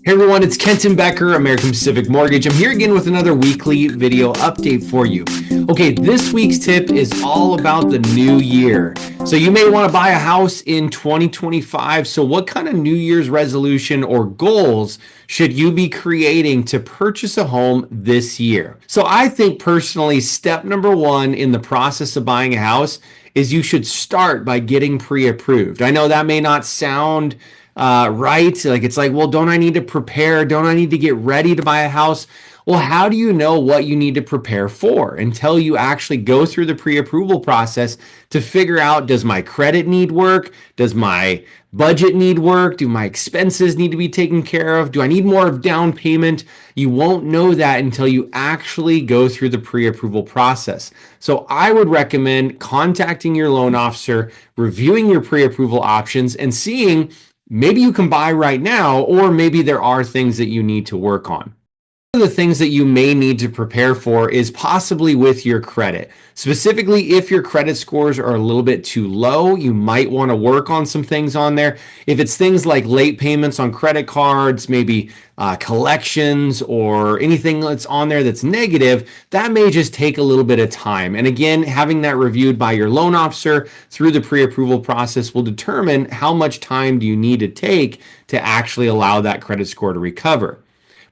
Hey everyone, it's Kenton Becker, American Pacific Mortgage. I'm here again with another weekly video update for you. Okay, this week's tip is all about the new year. So you may want to buy a house in 2025. So what kind of New Year's resolution or goals should you be creating to purchase a home this year? So I think personally, step number one in the process of buying a house is you should start by getting pre-approved. I know that may not sound right. Like it's like, well, don't I need to prepare? Don't I need to get ready to buy a house? Well, how do you know what you need to prepare for until you actually go through the pre-approval process to figure out, does my credit need work? Does my budget need work? Do my expenses need to be taken care of? Do I need more of down payment? You won't know that until you actually go through the pre-approval process. So I would recommend contacting your loan officer, reviewing your pre-approval options, and seeing maybe you can buy right now, or maybe there are things that you need to work on. One of the things that you may need to prepare for is possibly with your credit. Specifically, if your credit scores are a little bit too low, you might want to work on some things on there. If it's things like late payments on credit cards, maybe collections or anything that's on there that's negative, that may just take a little bit of time. And again, having that reviewed by your loan officer through the pre-approval process will determine how much time do you need to take to actually allow that credit score to recover.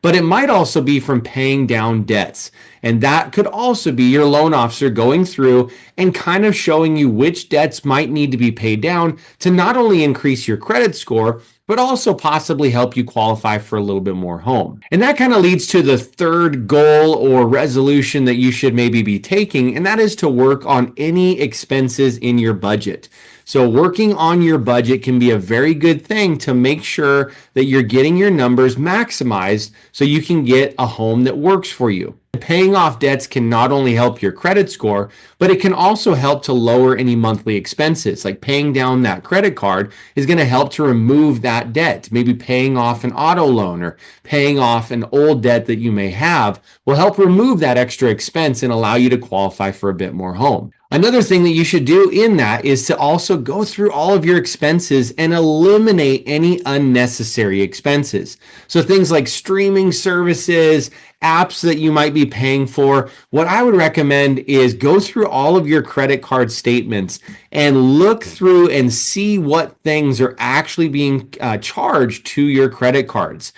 But it might also be from paying down debts. And that could also be your loan officer going through and kind of showing you which debts might need to be paid down to not only increase your credit score, but also possibly help you qualify for a little bit more home. And that kind of leads to the third goal or resolution that you should maybe be taking, and that is to work on any expenses in your budget. So working on your budget can be a very good thing to make sure that you're getting your numbers maximized so you can get a home that works for you. Paying off debts can not only help your credit score, but it can also help to lower any monthly expenses. Like paying down that credit card is going to help to remove that debt. Maybe paying off an auto loan or paying off an old debt that you may have will help remove that extra expense and allow you to qualify for a bit more home. Another thing that you should do in that is to also go through all of your expenses and eliminate any unnecessary expenses. So things like streaming services, apps that you might be paying for. What I would recommend is go through all of your credit card statements and look through and see what things are actually being charged to your credit cards.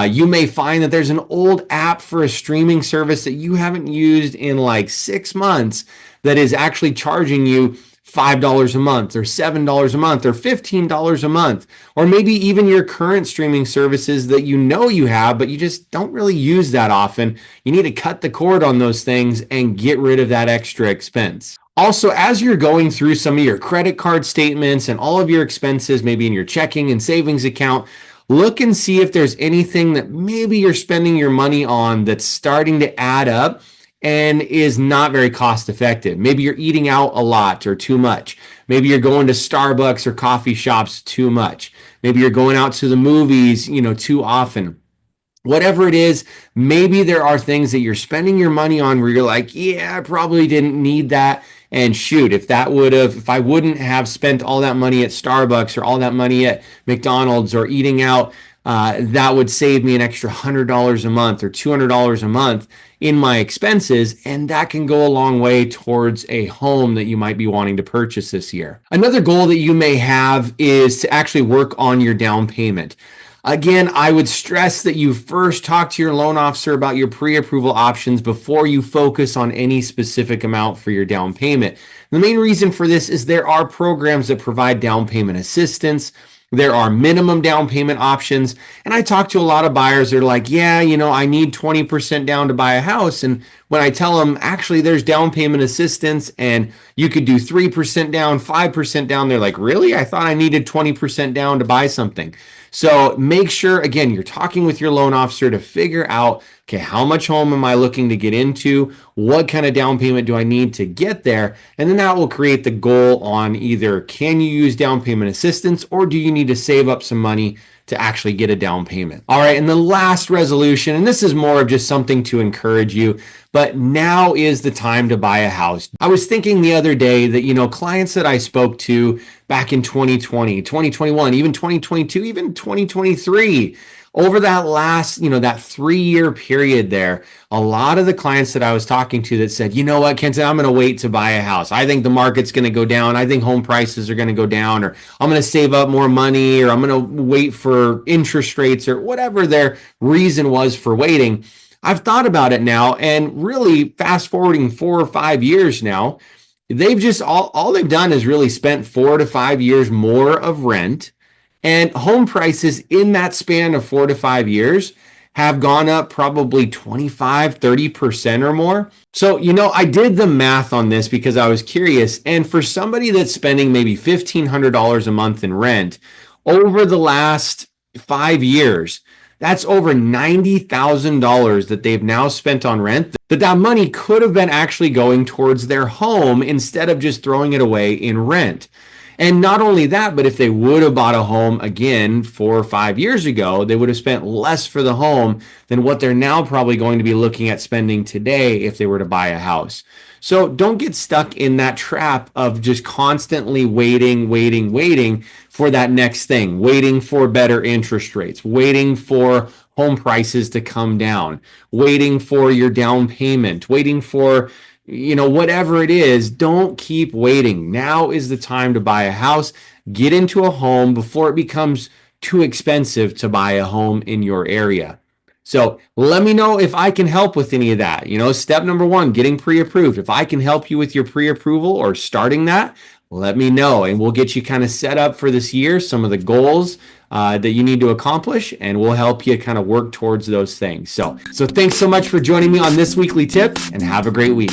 You may find that there's an old app for a streaming service that you haven't used in like 6 months that is actually charging you $5 a month or $7 a month or $15 a month, or maybe even your current streaming services that you know you have, but you just don't really use that often. You need to cut the cord on those things and get rid of that extra expense. Also, as you're going through some of your credit card statements and all of your expenses, maybe in your checking and savings account, look and see if there's anything that maybe you're spending your money on that's starting to add up and is not very cost effective. Maybe you're eating out a lot or too much. Maybe you're going to Starbucks or coffee shops too much. Maybe you're going out to the movies, too often. Whatever it is, maybe there are things that you're spending your money on where you're like, yeah, I probably didn't need that. And shoot, if I wouldn't have spent all that money at Starbucks or all that money at McDonald's or eating out, that would save me an extra $100 a month or $200 a month in my expenses, and that can go a long way towards a home that you might be wanting to purchase this year. Another goal that you may have is to actually work on your down payment. Again, I would stress that you first talk to your loan officer about your pre-approval options before you focus on any specific amount for your down payment. The main reason for this is there are programs that provide down payment assistance. There are minimum down payment options. And I talk to a lot of buyers that are like, yeah, I need 20% down to buy a house. And when I tell them, actually, there's down payment assistance and you could do 3% down, 5% down, they're like, really? I thought I needed 20% down to buy something. So make sure, again, you're talking with your loan officer to figure out, okay, how much home am I looking to get into? What kind of down payment do I need to get there? And then that will create the goal on either can you use down payment assistance or do you need to save up some money to actually get a down payment? All right, and the last resolution, and this is more of just something to encourage you, but now is the time to buy a house. I was thinking the other day that, clients that I spoke to back in 2020, 2021, even 2022, even 2023, over that last, that 3-year period there, a lot of the clients that I was talking to that said, you know what, Kenton, I'm going to wait to buy a house. I think the market's going to go down. I think home prices are going to go down, or I'm going to save up more money, or I'm going to wait for interest rates, or whatever their reason was for waiting. I've thought about it now, and really fast forwarding 4 or 5 years now, they've just all they've done is really spent 4 to 5 years more of rent, and home prices in that span of 4 to 5 years have gone up probably 25-30% or more. So, I did the math on this because I was curious. And for somebody that's spending maybe $1,500 a month in rent over the last 5 years, that's over $90,000 that they've now spent on rent, that money could have been actually going towards their home instead of just throwing it away in rent. And not only that, but if they would have bought a home again 4 or 5 years ago, they would have spent less for the home than what they're now probably going to be looking at spending today if they were to buy a house. So don't get stuck in that trap of just constantly waiting for that next thing, waiting for better interest rates, waiting for home prices to come down, waiting for your down payment, waiting for whatever it is. Don't keep waiting. Now is the time to buy a house, get into a home before it becomes too expensive to buy a home in your area. So let me know if I can help with any of that. Step number 1, getting pre-approved. If I can help you with your pre-approval or starting that, let me know, and we'll get you kind of set up for this year, some of the goals that you need to accomplish, and we'll help you kind of work towards those things. So thanks so much for joining me on this weekly tip, and have a great week.